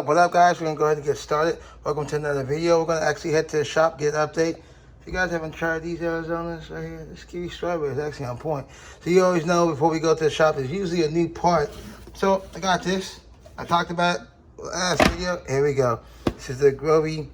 What up, guys? We're gonna go ahead and get started. Welcome to another video. We're gonna actually head to the shop, get an update. If you guys haven't tried these Arizonas right here, this kiwi strawberry is actually on point. So you always know before we go to the shop, there's usually a new part. So I got this. I talked about it last video. Here we go. This is the Grovey,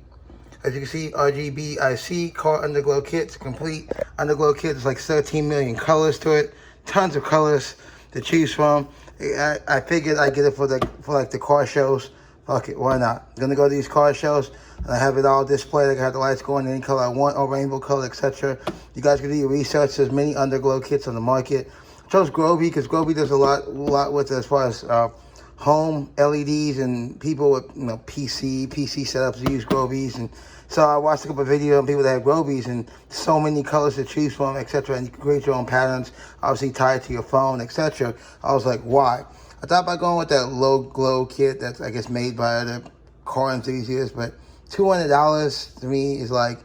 as you can see, RGB IC car underglow kit. It's a complete underglow kit. There's like 13 million colors to it. Tons of colors to choose from. I figured I'd get it for like the car shows. Fuck it, why not? I'm gonna go to these car shows and I have it all displayed. I can have the lights going any color I want, or rainbow color, etc. You guys can do your research. There's many underglow kits on the market. I chose Grovey because Grovey does a lot with it as far as home LEDs, and people with PC setups use Groveys. And so I watched a couple of videos of people that have Groveys and so many colors to choose from, etc. And you can create your own patterns, obviously tied to your phone, etc. I was like, why? I thought about going with that low glow kit that's, I guess, made by the car enthusiasts, but $200 to me is like,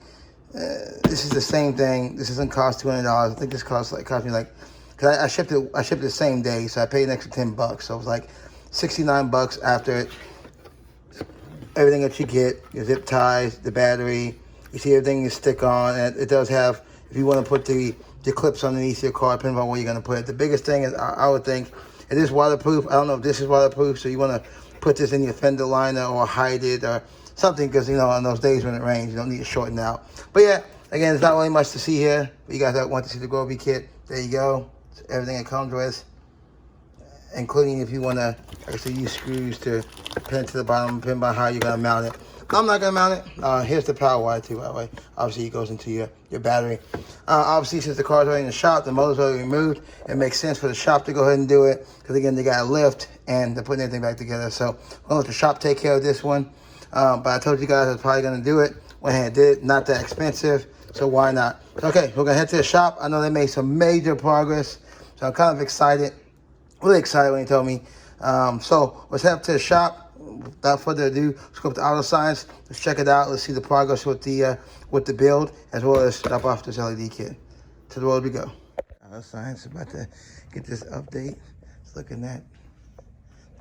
this is the same thing. This doesn't cost $200. I think this cost me like, cause I shipped it the same day, so I paid an extra $10. So it was like $69 after it. Everything that you get, your zip ties, the battery, you see everything you stick on, and it does have, if you want to put the clips underneath your car, depending on where you're going to put it. The biggest thing is, I would think, it is waterproof. I don't know if this is waterproof, so you want to put this in your fender liner or hide it or something, because, on those days when it rains, you don't need to shorten out. But yeah, again, there's not really much to see here. But you guys that want to see the Grovey kit, there you go. It's everything it comes with, including if you want to actually use screws to pin it to the bottom, depending on how you're going to mount it. I'm not going to mount it. Here's the power wire too, by the way. Obviously, it goes into your battery. Obviously, since the car's already in the shop, the motor's already removed, it makes sense for the shop to go ahead and do it. Because again, they got to lift and they're putting everything back together. So I'm going to let the shop take care of this one. But I told you guys I was probably going to do it. Went ahead and did it. Not that expensive. So why not? Okay, we're going to head to the shop. I know they made some major progress. So I'm kind of excited. Really excited when he told me. So let's head up to the shop. Without further ado, let's go up to Auto Science. Let's check it out. Let's see the progress with the build, as well as drop off this LED kit. To the road we go. Auto Science is about to get this update. Let's look at that.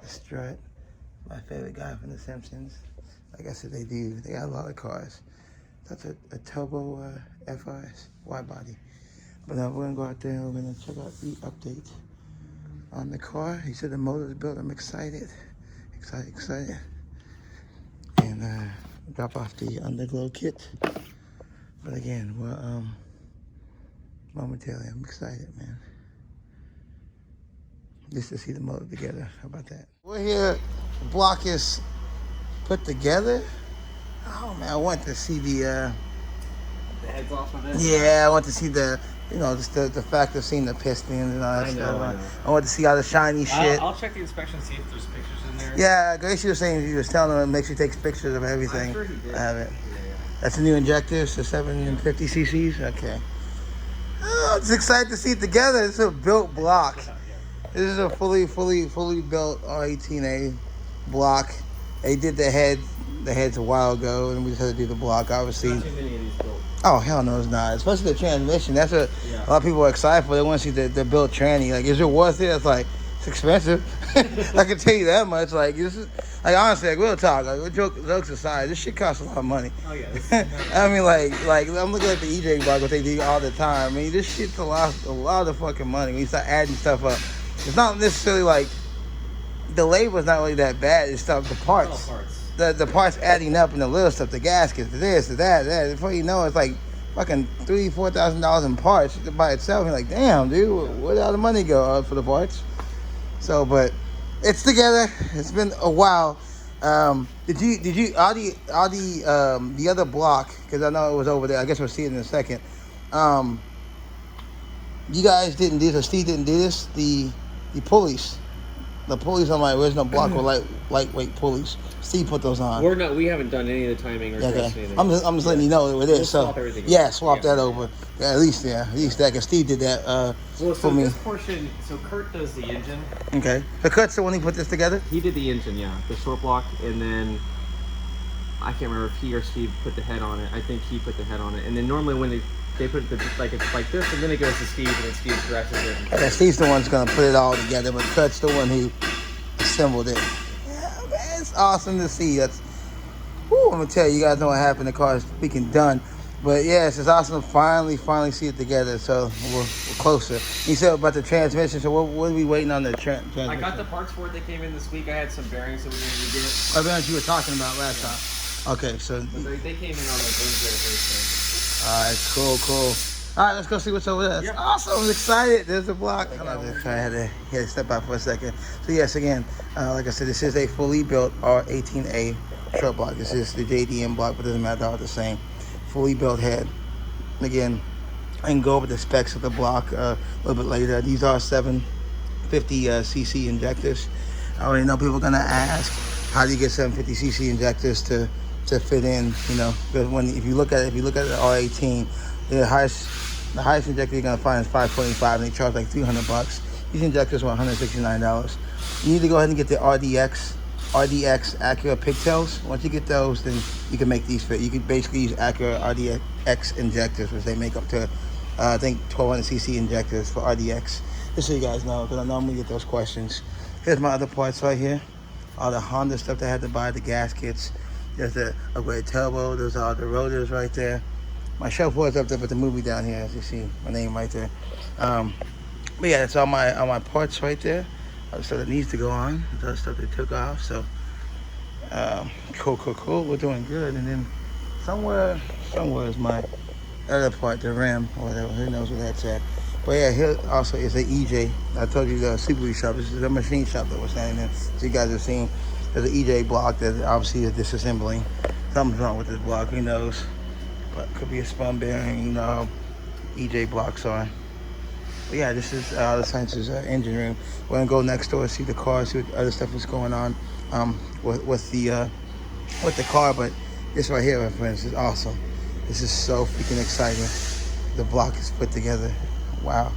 The strut. My favorite guy from The Simpsons. Like I said, they got a lot of cars. That's a turbo FRS wide body. But now we're gonna go out there and we're gonna check out the update on the car. He said the motor's built. I'm excited. Excited. And drop off the underglow kit. But again, we're momentarily, I'm excited, man. Just to see the motor together. How about that? We're here. The block is put together. Oh man, I want to see the heads off of it. Yeah, I want to see the. Just the fact of seeing the pistons and all that stuff. I want to see all the shiny shit. I'll check the inspection, see if there's pictures in there. Yeah, Gracie was saying, he was telling him, make sure he takes pictures of everything. I'm sure he did. I have it. Yeah. That's a new injector, so 750 cc's. Okay. Oh, I'm just excited to see it together. It's a built block. This is a fully built R18A block. They did the heads a while ago, and we just had to do the block, obviously. Not too many of these built. Oh, hell no, it's not. Especially the transmission. That's what a lot of people are excited for. They want to see the built tranny. Like, is it worth it? It's like, it's expensive. I can tell you that much. Like, honestly, like, real talk. Like, jokes aside, this shit costs a lot of money. Oh, yeah. I mean, like, I'm looking at the EJ block, what they do all the time. I mean, this shit's a lot of fucking money when you start adding stuff up. It's not necessarily like, the labor's not really that bad. It's stuff, the parts. The parts adding up and the little stuff, the gaskets, the this, the that. Before you know, it's like fucking $3,000-$4,000 in parts by itself. You're like, damn, dude, where did all the money go for the parts? So, but it's together. It's been a while. Did you the other block? Because I know it was over there. I guess we'll see it in a second. You guys didn't do this. Steve didn't do this. The pulleys. The pulleys on my original block were lightweight pulleys. Steve put those on. We haven't done any of the timing or anything. I'm just letting you know what it is. We'll swap everything over. Swap that over. Yeah, at least that. Because Steve did that for me. This portion, so Kurt does the engine. Okay. So Kurt's the one who put this together? He did the engine, yeah. The Shortblock, and then I can't remember if he or Steve put the head on it. I think he put the head on it. And then normally when they put it it's like this, and then it goes to Steve, and then Steve dresses it. Yeah, Steve's the one who's gonna put it all together, but Kurt's the one who assembled it. Yeah, man, That's awesome to see. That's, whoo, I'm gonna tell you, you guys know what happened. The car is freaking done. But yes, it's awesome to finally see it together. So we're closer. You said about the transmission. So what are we waiting on the transmission? I got the parts for it. They came in this week. I had some bearings that we needed to get. I bet you were talking about last time. Okay, so But they came in on the Wednesday or Thursday. all right, cool. All right, let's go see what's over there. Yep. Awesome, I'm excited. There's the block. I had to step out for a second. So yes, again, like I said, this is a fully built R18A short block. This is the JDM block, but it doesn't matter, they're all the same. Fully built head. Again, I can go over the specs of the block a little bit later. These are 750 cc injectors. I already know people are gonna ask, how do you get 750 cc injectors to fit in? You know, because if you look at the R18, the highest injector you're gonna find is 525, and they charge like $300. These injectors are $169. You need to go ahead and get the RDX Acura pigtails. Once you get those, then you can make these fit. You can basically use Acura RDX injectors, which they make up to, I think, 1200 cc injectors for RDX. Just so you guys know, because I normally get those questions. Here's my other parts right here. All the Honda stuff that I had to buy, the gaskets. There's the upgraded turbo. There's all the rotors right there. My shelf was up there, but the movie down here, as you see, my name right there. But yeah, that's all my parts right there. Other stuff that needs to go on. Other stuff they took off. So cool. We're doing good. And then somewhere is my other part, the rim or whatever. Who knows where that's at? But yeah, here also is the EJ. I told you the Subaru shop. This is the machine shop that we're standing in. So you guys have seen there's an EJ block that obviously is disassembling. Something's wrong with this block. Who knows? But it could be a spun bearing. You know how EJ blocks are. But yeah, this is the Science's engine room. We're gonna go next door, see the car, see what other stuff is going on with the car. But this right here, my friends, is awesome. This is so freaking exciting. The block is put together. Wow.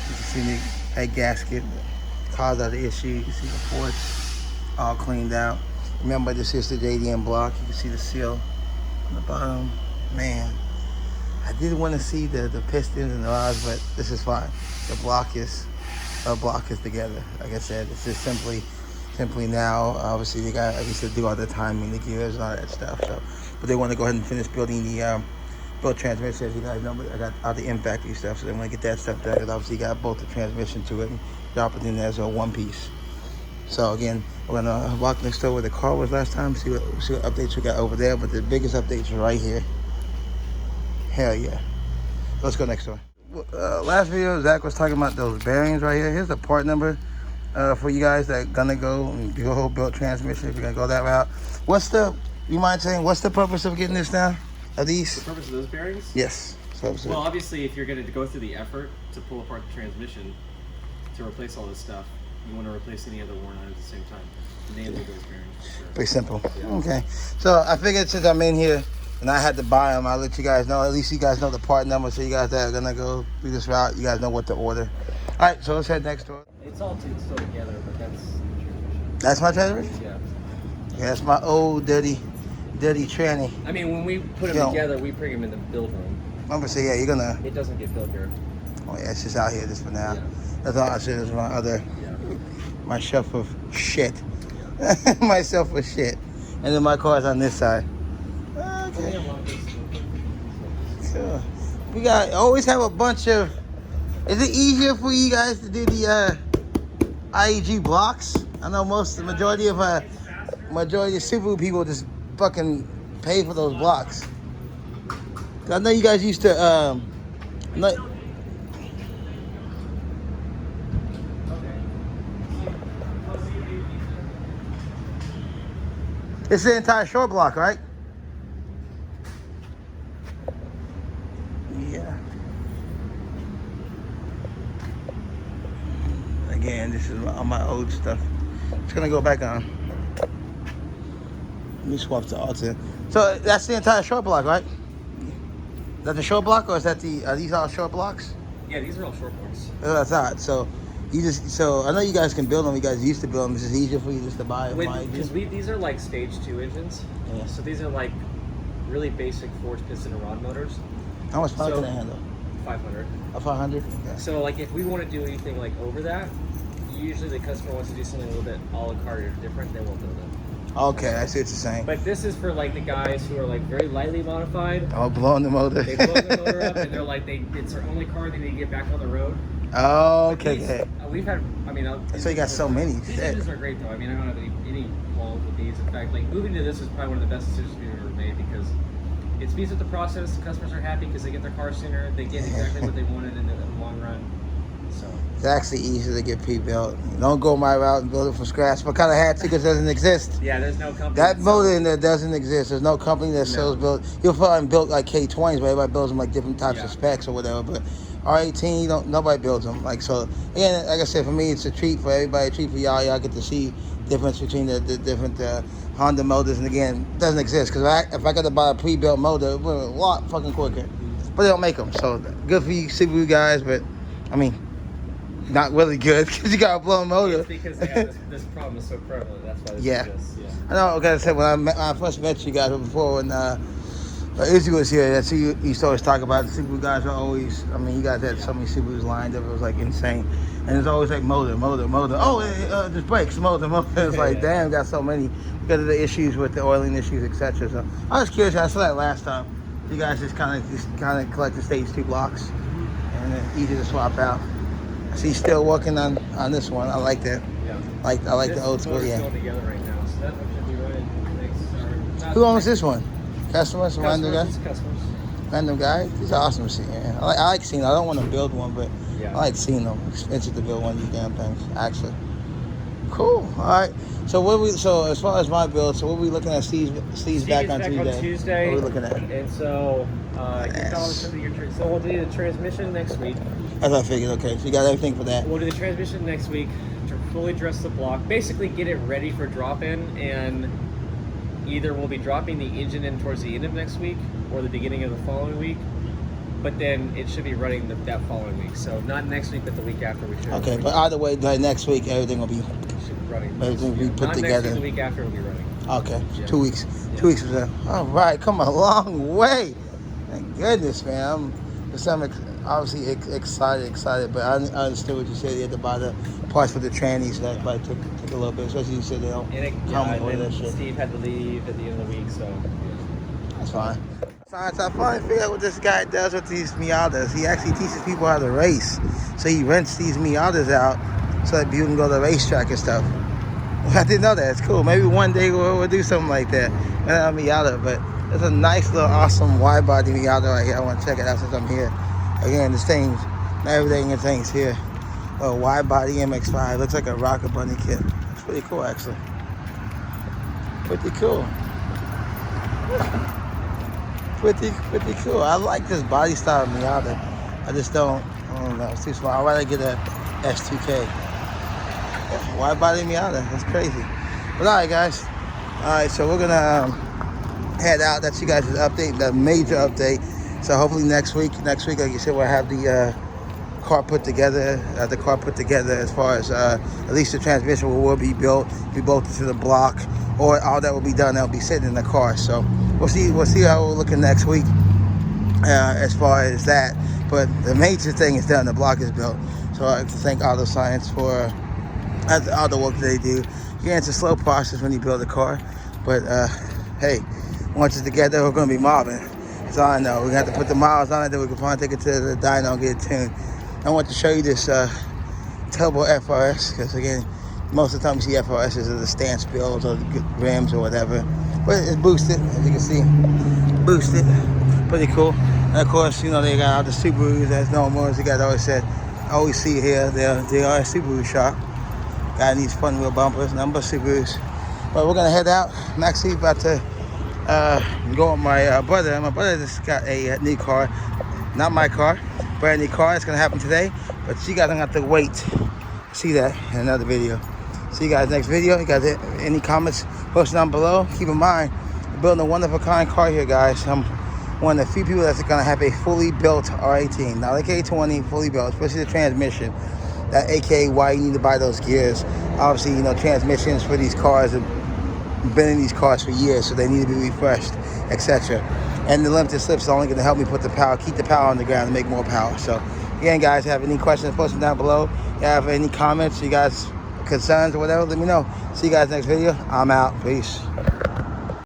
You can see the head gasket, cars out of issue. You can see the ports all cleaned out. Remember, this is the JDM block. You can see the seal on the bottom. Man, I did want to see the pistons and the rods, but this is fine. The block is together. Like I said, it's just simply now. Obviously, they got to do all the timing, the gears, and all that stuff. So, but they want to go ahead and finish building the built transmission. As you guys know, I got all the in-factory stuff, so they want to get that stuff done. Because obviously, you got both the transmission to it and drop it in there as a one piece. So again, we're gonna walk next door where the car was last time. See what updates we got over there. But the biggest updates are right here. Hell yeah. Let's go next door. Last video, Zach was talking about those bearings right here. Here's the part number for you guys that gonna go and do a whole built transmission if you're gonna go that route. You mind saying, what's the purpose of getting this now? Of these? The purpose of those bearings? Yes. Well, obviously, if you're going to go through the effort to pull apart the transmission to replace all this stuff, you want to replace any other worn items at the same time. Namely those bearings. Sure. Pretty simple. Yeah. Okay. So I figured since I'm in here and I had to buy them, I'll let you guys know. At least you guys know the part number, so you guys that are gonna go through this route, you guys know what to order. All right, so let's head next door. It's all still together, but that's the transmission. That's my transmission? Yeah. Yeah, that's my old dirty tranny. I mean, when we put them together, we bring them in the build room. I'm gonna say, yeah, you're gonna. It doesn't get built here. Oh yeah, it's just out here just for now. Yeah. That's all I said is my other, my shelf of shit. Yeah. My shelf of shit. And then my car's on this side. Okay. Cool. We always have a bunch of. Is it easier for you guys to do the IEG blocks? I know the majority of Subaru people just fucking pay for those blocks. I know you guys used to it's the entire short block, right? Yeah. Again, this is all my old stuff. It's gonna go back on. Let me swap to Alta. So that's the entire short block, right? Is that the short block, or is that are these all short blocks? Yeah, these are all short blocks. That's odd. So I know you guys can build them. You guys used to build them. It's just easier for you just to buy them. Because these are like stage 2 engines. Yeah. So these are like really basic forged piston and rod motors. How much power can they handle? 500. 500. Okay. So like if we want to do anything like over that, usually the customer wants to do something a little bit a la carte or different, then we'll build it. Okay, I see what you're saying. But this is for like the guys who are like very lightly modified. Oh, blowing the motor. They blow the motor up, and they're like, it's their only car they need to get back on the road. Oh, okay. These, we've had, I mean, so you got so many. These engines are great though. I mean, I don't have any qualms with these. In fact, like moving to this is probably one of the best decisions we've ever made because it speeds up the process. Customers are happy because they get their car sooner. They get exactly what they wanted in the long run. So it's actually easy to get pre-built. Don't go my route and build it from scratch. But kind of had to because it doesn't exist. Yeah, there's no company. That motor in there doesn't exist. There's no company that sells built. You'll find built like K20s, but everybody builds them like different types of specs or whatever. But R18, nobody builds them. Like so, again, like I said, for me, it's a treat for everybody. A treat for y'all. Y'all get to see difference between the different Honda motors. And again, it doesn't exist because if I got to buy a pre-built motor, it would be a lot fucking quicker. But they don't make them, so good for you Subaru guys. But I mean, not really good because you got a blown motor. It's because they got this problem is so prevalent. That's why this exists. Yeah. I know. Like I said, when I first met you guys before, when Izzy was here, that's who you used to always talk about. The Subaru guys are always. I mean, you guys had so many Subarus lined up. It was like insane, and it's always like motor. Oh, just brakes, motor. It's like damn, got so many because of the issues with the oiling issues, etc. So I was curious. I saw that last time. You guys just kind of collect the stage 2 blocks, and then easy to swap out. So he's still working on this one. I like that. Yeah. I like the old school. Yeah. Going together right now, so that one should be running. Who owns this one? Customers? Random guy? Customers. Random guy? These are awesome to see, man. I like seeing them. I don't want to build one, but I like seeing them. Expensive to build one of these damn things, actually. Cool. All right. So as far as my build, so what are we looking at? Steve's back on Tuesday. What are we looking at? And so so we'll do the transmission next week. As I figured. Okay. So you got everything for that. We'll do the transmission next week to fully dress the block. Basically, get it ready for drop-in, and either we'll be dropping the engine in towards the end of next week or the beginning of the following week. But then it should be running that following week. So not next week, but the week after we should. Okay, but either way, by next week, everything will be running. Everything will be put not together. Next week, the week after will be running. Okay, Yeah. 2 weeks. Yeah. 2 weeks from now. All right, come a long way. Thank goodness, man. I'm obviously excited, but I understood what you said. You had to buy the parts for the trannies, so that probably took a little bit, especially you said they don't come with that shit. Steve had to leave at the end of the week, so that's fine. So I finally figured out what this guy does with these Miatas. He actually teaches people how to race. So he rents these Miatas out so that you can go to the racetrack and stuff. I didn't know that. It's cool. Maybe one day we'll do something like that. Not a Miata, but it's a nice little awesome wide body Miata right here. I want to check it out since I'm here. Again, this thing's everything in things here. A wide body MX-5. Looks like a Rocket Bunny kit. It's pretty cool, actually. Pretty cool. Pretty cool. I like this body style Miata. I don't know. It's too small. I'd rather get a S2K. Wide body Miata. That's crazy. But all right, guys. All right, so we're gonna head out. That's you guys' update, the major update. So hopefully next week, like you said, we'll have the car put together. As far as at least the transmission will be built, be bolted to the block, or all that will be done. That'll be sitting in the car. So we'll see how we're looking next week as far as that. But the major thing is done. The block is built. So I like to thank Auto Science for all the work they do. Yeah, it's a slow process when you build a car, but hey, once it's together, we're gonna be mobbing. That's all I know. We're gonna have to put the miles on it, then we can finally take it to the dyno and get it tuned. I want to show you this turbo FRS, because again, most of the time you see FRSs as the stance builds or the rims or whatever, but it's boosted, as you can see, boosted, pretty cool. And of course, you know, they got all the Subarus as normal, as you guys always see here. They are a Subaru shop. Guy needs front wheel bumpers, number Subarus. But we're gonna head out. I'm actually about to go with my brother. My brother just got a new car, not my car, brand new car. It's gonna happen today, but you guys don't have to wait. See that in another video. See you guys next video. You guys any comments, post down below. Keep in mind, we're building a wonderful kind car here, guys. I'm one of the few people that's gonna have a fully built R18, not like A20, fully built, especially the transmission. That AKA why you need to buy those gears. Obviously, you know, transmissions for these cars have been in these cars for years, so they need to be refreshed, etc. And the limited slips is only going to help me put the power, keep the power on the ground and make more power. So again, guys, have any questions, post them down below. If you have any comments, you guys concerns or whatever, let me know. See you guys next video. I'm out. Peace.